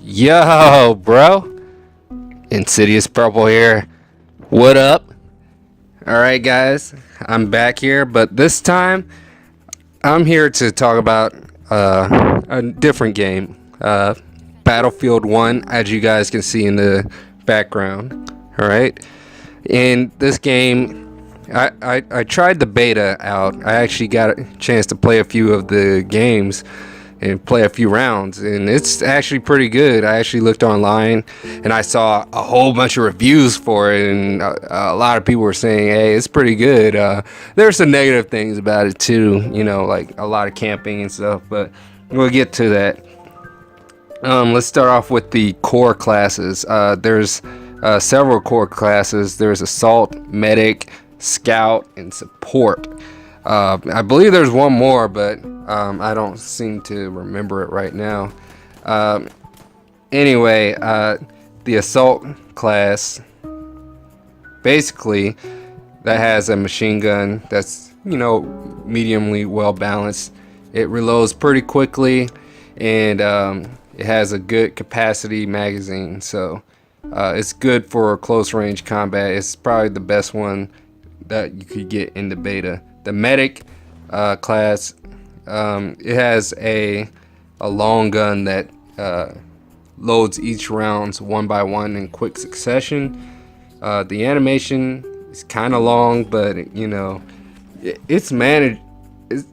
Yo, bro. Insidious Purple here. What up? Alright, guys. I'm back here, but this time I'm here to talk about a different game. Battlefield 1, as you guys can see in the background. Alright? In this game, I tried the beta out. I actually got a chance to play a few of the games and play a few rounds, and it's actually pretty good. I actually looked online and I saw a whole bunch of reviews for it, and a lot of people were saying, hey, it's pretty good. There's some negative things about it too, like a lot of camping and stuff, but we'll get to that. Let's start off with the core classes. There's several core classes. There's assault, medic, scout, and support. I believe there's one more, but I don't seem to remember it right now. Anyway, the assault class, basically, that has a machine gun that's, mediumly well balanced. It reloads pretty quickly, and it has a good capacity magazine, so it's good for close range combat. It's probably the best one that you could get in the beta. The medic class, it has a long gun that loads each rounds one by one in quick succession. The animation is kind of long, but it's managed.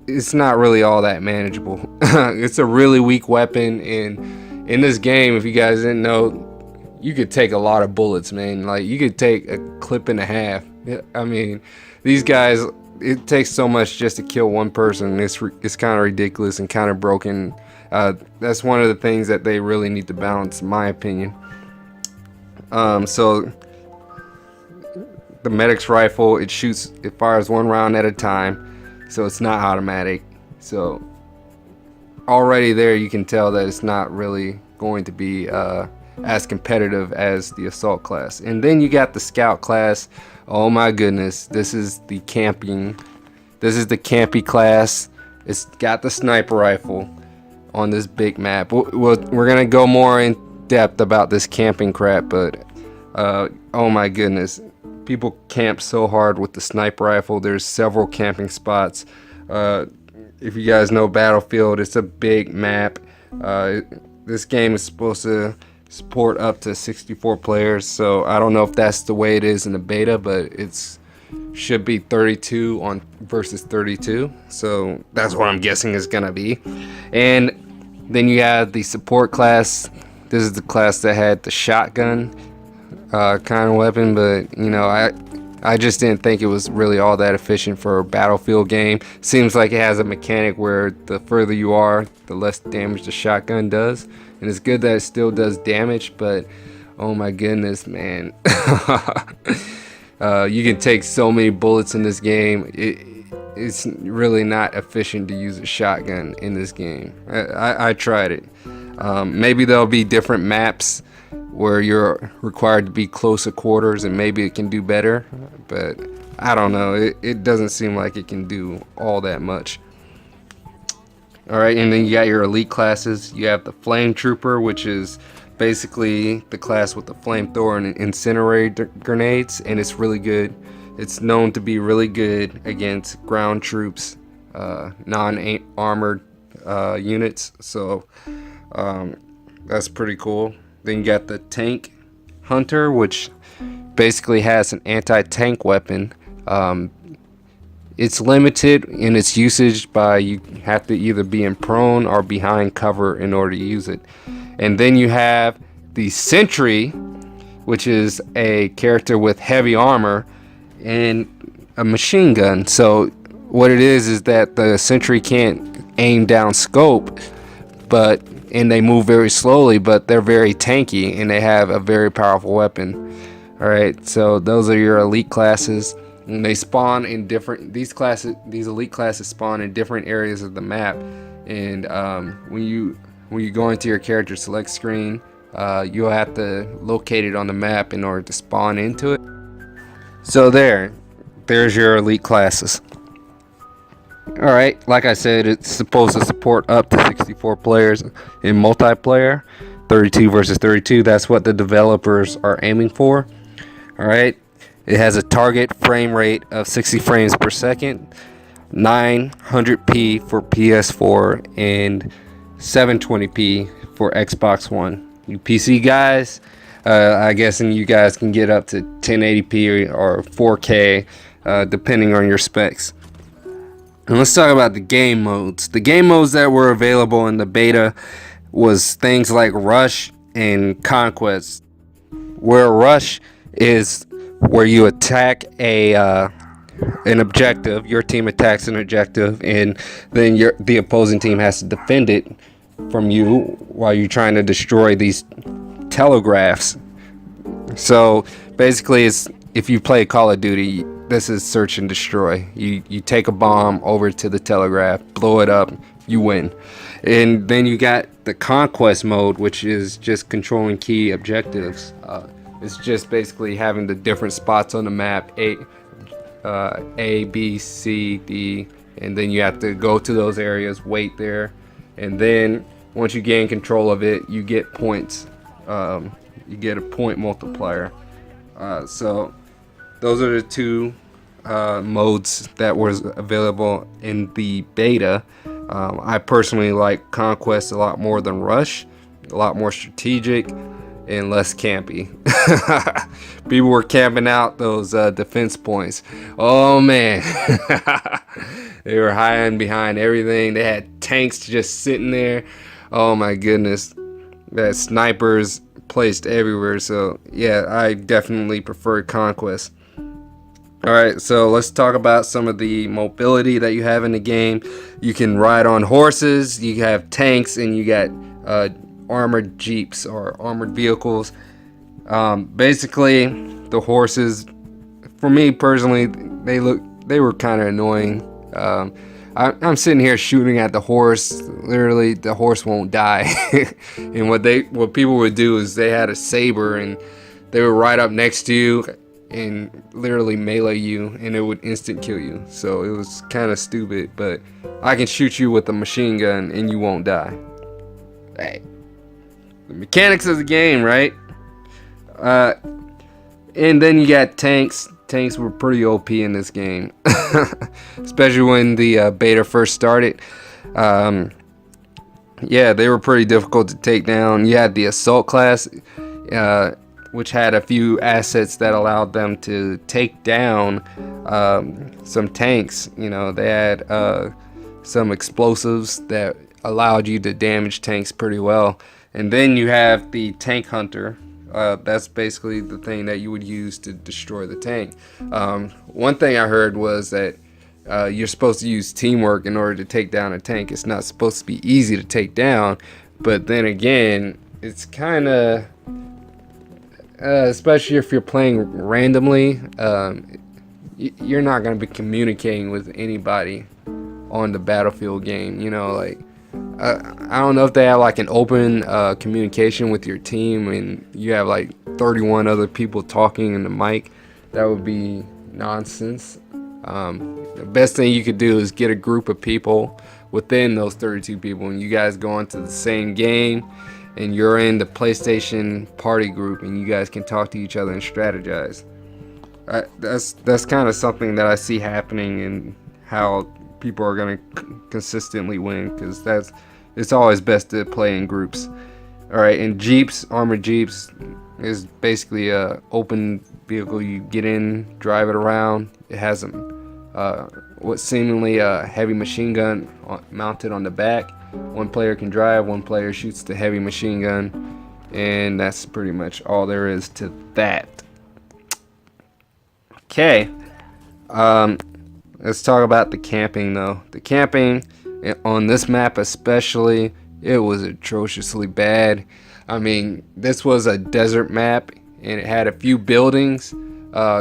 It's not really all that manageable. It's a really weak weapon, and in this game, if you guys didn't know, you could take a lot of bullets, man. Like, you could take a clip and a half. I mean, these guys, it takes so much just to kill one person. It's kind of ridiculous and kind of broken. That's one of the things that they really need to balance, in my opinion. So the medic's rifle, it fires one round at a time, so it's not automatic. So already there you can tell that it's not really going to be as competitive as the assault class. And then you got the scout class. Oh my goodness, this is the campy class. It's got the sniper rifle on this big map. We're gonna go more in depth about this camping crap, but oh my goodness, people camp so hard with the sniper rifle. There's several camping spots. If you guys know Battlefield, it's a big map. This game is supposed to support up to 64 players, so I don't know if that's the way it is in the beta, but it's should be 32 on versus 32, so that's what I'm guessing is gonna be. And then you have the support class. This is the class that had the shotgun kind of weapon, but I just didn't think it was really all that efficient for a Battlefield game. Seems like it has a mechanic where the further you are, the less damage the shotgun does. And it's good that it still does damage, but oh my goodness, man. You can take so many bullets in this game. It's really not efficient to use a shotgun in this game. I tried it. Maybe there'll be different maps where you're required to be closer quarters, and maybe it can do better, but I don't know. It doesn't seem like it can do all that much. Alright, and then you got your elite classes. You have the Flame Trooper, which is basically the class with the flamethrower and incinerator grenades, and it's really good. It's known to be really good against ground troops, non-armored units, so that's pretty cool. Then you got the Tank Hunter, which basically has an anti-tank weapon. It's limited in its usage by you have to either be in prone or behind cover in order to use it. And then you have the Sentry, which is a character with heavy armor and a machine gun. So what it is that the Sentry can't aim down scope, and they move very slowly, but they're very tanky and they have a very powerful weapon. Alright, so those are your elite classes. And they spawn in these elite classes spawn in different areas of the map, and when you go into your character select screen, you'll have to locate it on the map in order to spawn into it. So there's your elite classes. Alright, like I said, it's supposed to support up to 64 players in multiplayer. 32 versus 32. That's what the developers are aiming for. All right. It has a target frame rate of 60 frames per second, 900p for PS4, and 720p for Xbox One. You PC guys, I guess you guys can get up to 1080p or 4K, depending on your specs. And let's talk about the game modes. The game modes that were available in the beta was things like Rush and Conquest, where Rush is where you attack an objective. Your team attacks an objective, and then the opposing team has to defend it from you while you're trying to destroy these telegraphs. So basically, it's if you play Call of Duty, this is search and destroy. You take a bomb over to the telegraph, blow it up, you win. And then you got the Conquest mode, which is just controlling key objectives. It's just basically having the different spots on the map, A, B, C, D, and then you have to go to those areas, wait there, and then once you gain control of it, you get points. You get a point multiplier. So those are the two modes that was available in the beta. I personally like Conquest a lot more than Rush, a lot more strategic and less campy. People were camping out those defense points. Oh man, they were hiding behind everything. They had tanks just sitting there. Oh my goodness, they had snipers placed everywhere. So yeah, I definitely prefer Conquest. Alright, so let's talk about some of the mobility that you have in the game. You can ride on horses, you have tanks, and you got armored jeeps or armored vehicles. Basically, the horses, for me personally, they were kind of annoying. I'm sitting here shooting at the horse. Literally, the horse won't die. And what people would do is they had a saber and they would ride up next to you and literally melee you, and it would instant kill you. So it was kind of stupid, but I can shoot you with a machine gun and you won't die. Hey, the mechanics of the game, right? And then you got tanks. Tanks were pretty OP in this game, especially when the beta first started. Yeah, they were pretty difficult to take down. You had the assault class, which had a few assets that allowed them to take down some tanks. You know, they had some explosives that allowed you to damage tanks pretty well. And then you have the tank hunter. That's basically the thing that you would use to destroy the tank. One thing I heard was that you're supposed to use teamwork in order to take down a tank. It's not supposed to be easy to take down, but then again, it's kind of especially if you're playing randomly, you're not going to be communicating with anybody on the Battlefield game. You know, like I don't know if they have like an open communication with your team and you have like 31 other people talking in the mic. That would be nonsense. The best thing you could do is get a group of people within those 32 people and you guys go into the same game and you're in the PlayStation party group and you guys can talk to each other and strategize. That's kind of something that I see happening in how people are going to consistently win, because it's always best to play in groups. All right, and Jeeps, armored Jeeps, is basically a open vehicle. You get in, drive it around. It has what seemingly a heavy machine gun mounted on the back. One player can drive, one player shoots the heavy machine gun, and that's pretty much all there is to that. Okay, let's talk about the camping though. The camping on this map especially, it was atrociously bad. I mean, this was a desert map and it had a few buildings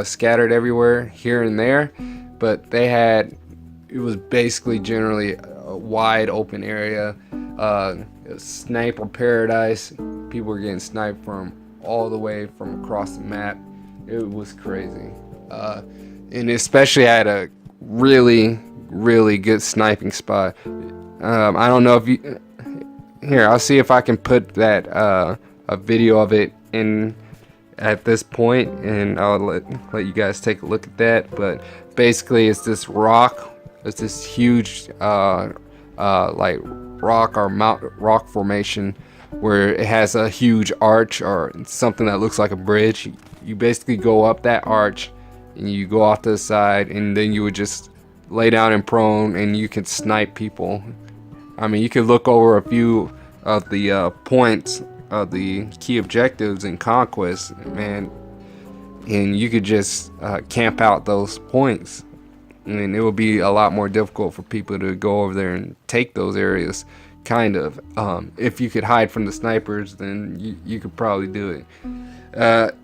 scattered everywhere here and there, but it was basically generally a wide open area. It was sniper paradise. People were getting sniped from all the way from across the map. It was crazy. And especially I had a really good sniping spot. I don't know if here, I'll see if I can put that a video of it in at this point, and I'll let you guys take a look at that. But basically, it's this rock. It's this huge like rock or rock formation where it has a huge arch or something that looks like a bridge. You basically go up that arch and you go off to the side, and then you would just lay down and prone, and you can snipe people. I mean, you could look over a few of the points of the key objectives in Conquest, man, and you could just camp out those points. And it would be a lot more difficult for people to go over there and take those areas, kind of. If you could hide from the snipers, then you could probably do it.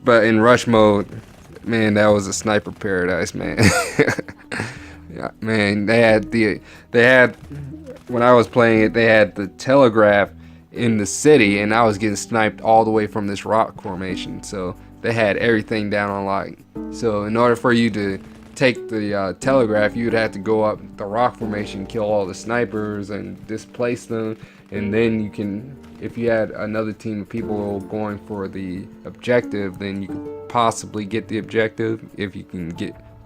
But in rush mode, man, that was a sniper paradise, man. Yeah, man, they had when I was playing it, they had the telegraph in the city, and I was getting sniped all the way from this rock formation. So they had everything down on lock. So in order for you to take the telegraph, you would have to go up the rock formation, kill all the snipers and displace them, and then you can, if you had another team of people going for the objective, then you could possibly get the objective if you can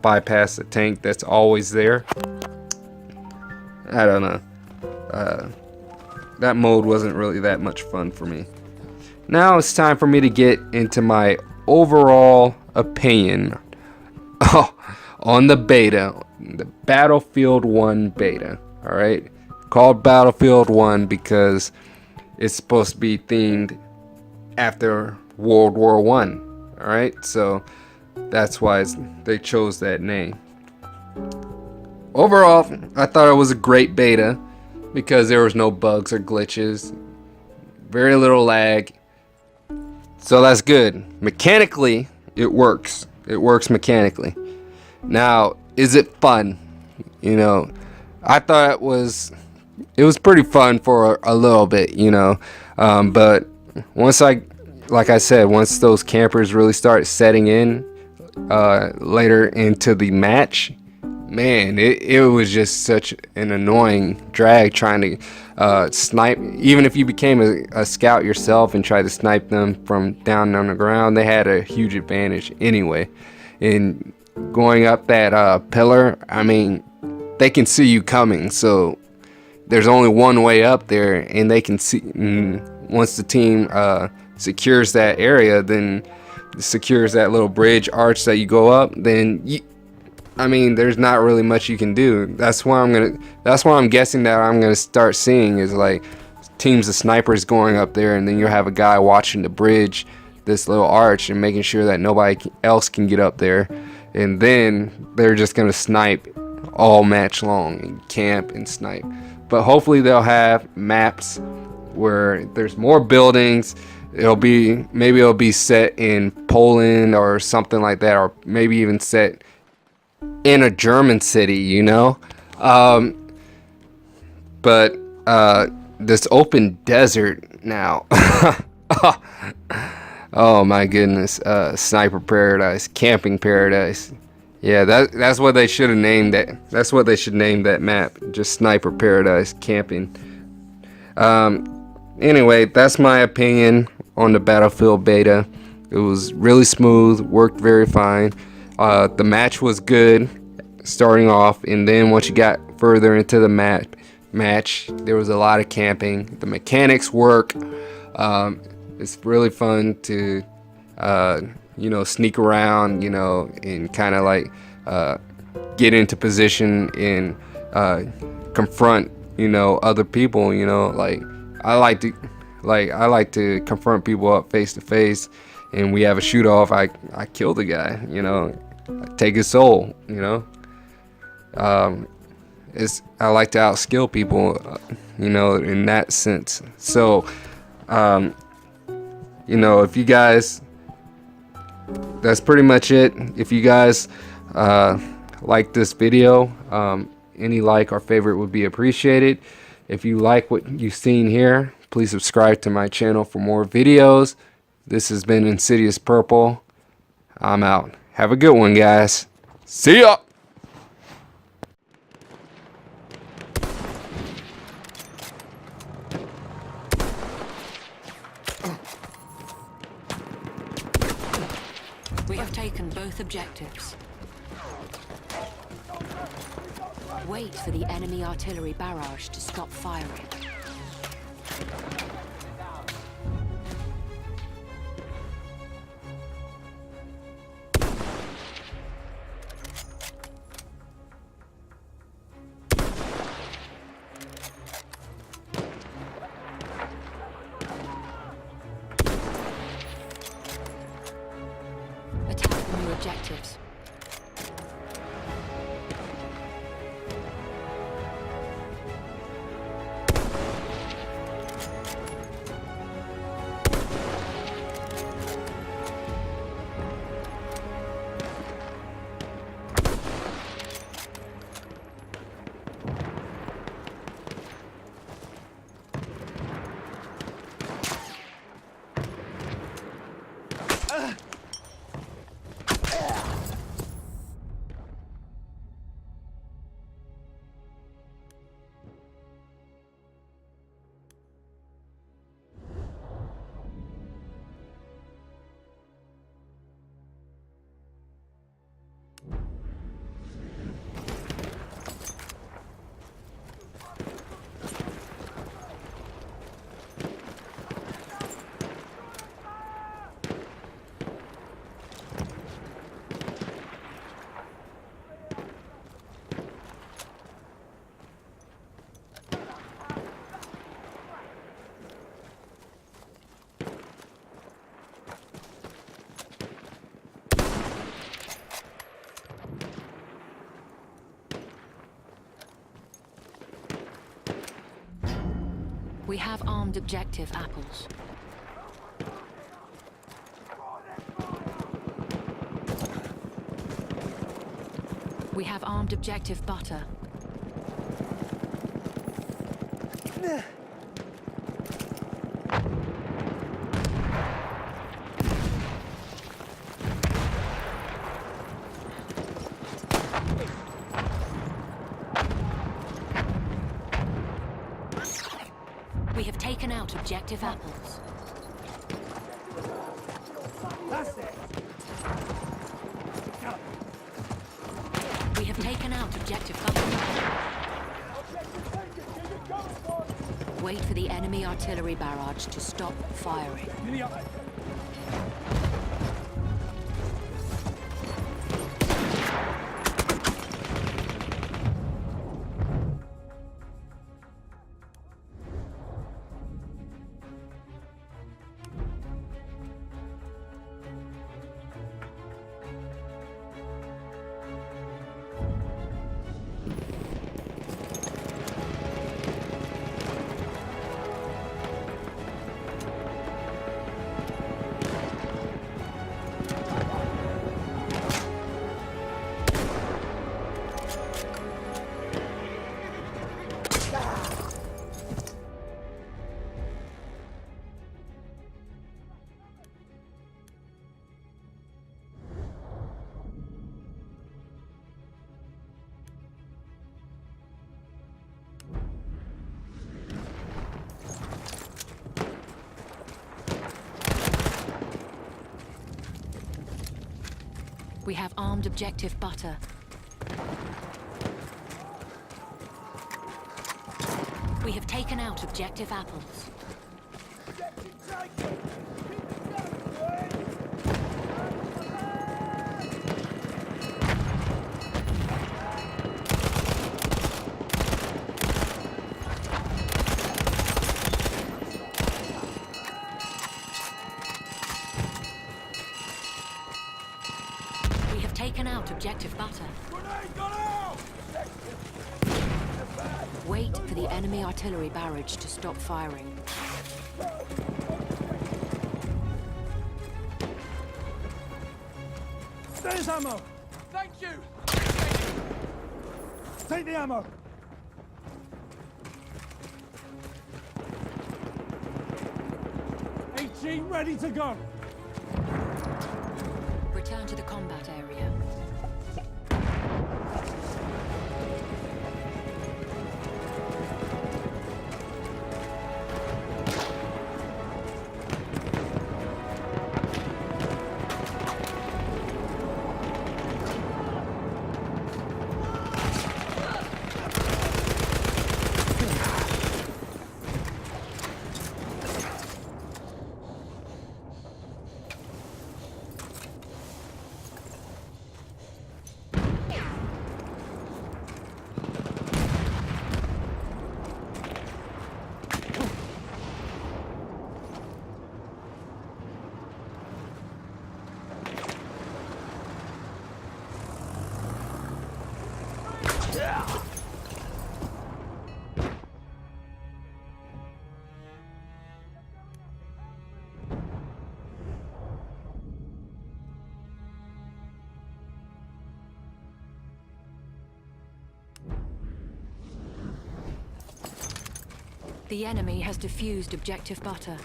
bypass the tank that's always there. I don't know. That mode wasn't really that much fun for me. Now it's time for me to get into my overall opinion on the beta, the Battlefield 1 beta. Alright, called Battlefield 1 because it's supposed to be themed after World War 1. Alright, so that's why they chose that name. Overall, I thought it was a great beta because there was no bugs or glitches, very little lag, so that's good. Mechanically, it works. It works mechanically. Now, is it fun? You know, I thought it was pretty fun for a little bit, you know, but once like I said, once those campers really start setting in later into the match, man, it was just such an annoying drag trying to snipe. Even if you became a scout yourself and tried to snipe them from down on the ground, they had a huge advantage anyway. And going up that pillar, I mean, they can see you coming, so there's only one way up there, and they can see. Once the team secures that area, then secures that little bridge arch that you go up, then I mean, there's not really much you can do. That's why I'm guessing that I'm gonna start seeing is like teams of snipers going up there, and then you'll have a guy watching the bridge, this little arch, and making sure that nobody else can get up there, and then they're just gonna snipe all match long and camp and snipe. But hopefully they'll have maps where there's more buildings. Maybe it'll be set in Poland or something like that, or maybe even set in a German city, you know. But this open desert now. Oh my goodness. Sniper paradise, camping paradise. Yeah, that's what they should have named that. That's what they should name that map. Just Sniper Paradise Camping. Anyway, that's my opinion on the Battlefield beta. It was really smooth, worked very fine. The match was good starting off, and then once you got further into the match, there was a lot of camping. The mechanics work. It's really fun to you know, sneak around, you know, and kind of like get into position and confront, you know, other people. You know, like I like to confront people up face to face, and we have a shoot off. I kill the guy, you know, I take his soul, you know. I like to outskill people, you know, in that sense. So, you know, if you guys, that's pretty much it. If you guys like this video, any like or favorite would be appreciated. If you like what you've seen here, please subscribe to my channel for more videos. This has been Insidious Purple. I'm out. Have a good one, guys. See ya! both objectives. Wait for the enemy artillery barrage to stop firing. Attack the new objectives. We have armed objective apples. We have armed objective butter. We have taken out objective apples. That's it. We have taken out objective butter. Wait for the enemy artillery barrage to stop firing. We have armed objective butter. We have taken out objective apples. We have taken out objective butter. Wait for the enemy artillery barrage to stop firing. There's ammo! Thank you! Take the ammo! HE ready to go! Return to the combat area. The enemy has defused objective butter.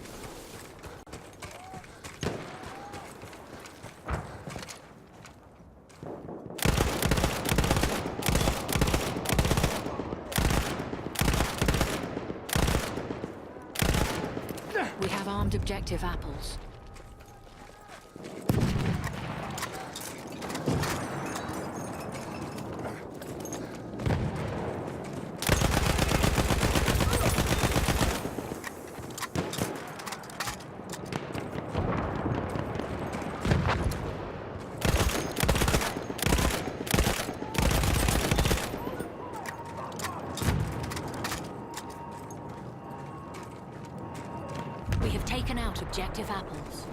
We have armed objective apples. We have taken out objective apples.